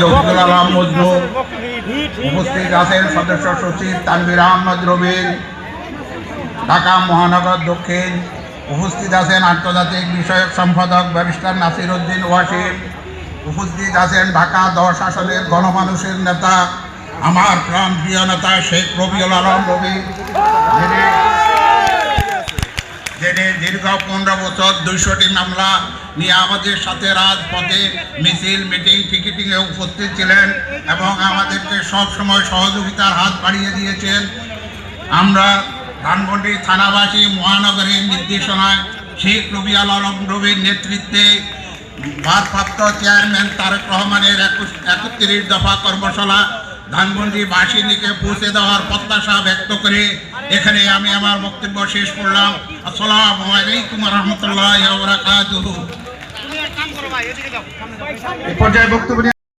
রফিকুল আলম মজনু, উপস্থিত আছেন সদস্য সচিব তানভীর আহমদ রবিন, ঢাকা মহানগর দক্ষিণ। উপস্থিত আছেন আন্তর্জাতিক বিষয়ক সম্পাদক ব্যারিস্টার নাসির উদ্দিন ওয়াসিম। উপস্থিত আছেন ঢাকা 10 আসনের গণমানুষের নেতা, আমার প্রাণ প্রিয় নেতা শেখ রবিউল আলম রবি, যিনি দীর্ঘ 15 বছর 200টি মামলা নিয়ে আমাদের সাথে রাজপথে মিছিল, মিটিং, টিকিটিংয়ে উপস্থিত ছিলেন এবং আমাদেরকে সব সময় সহযোগিতার হাত বাড়িয়ে দিয়েছেন। আমরা ধানমন্ডি থানাবাসী মহানগরীর নির্দেশনায় শেখ রবিউল আলম রবির নেতৃত্বে ভারপ্রাপ্ত চেয়ারম্যান তারেক রহমানের 31 দফা কর্মশালা ধানমন্ডি বাসিনীকে পৌঁছে দেওয়ার প্রত্যাশা ব্যক্ত করে এখানে আমি আমার বক্তব্য শেষ করলাম। আসসালামু আলাইকুম ওয়া রাহমাতুল্লাহি ওয়া বারাকাতুহু।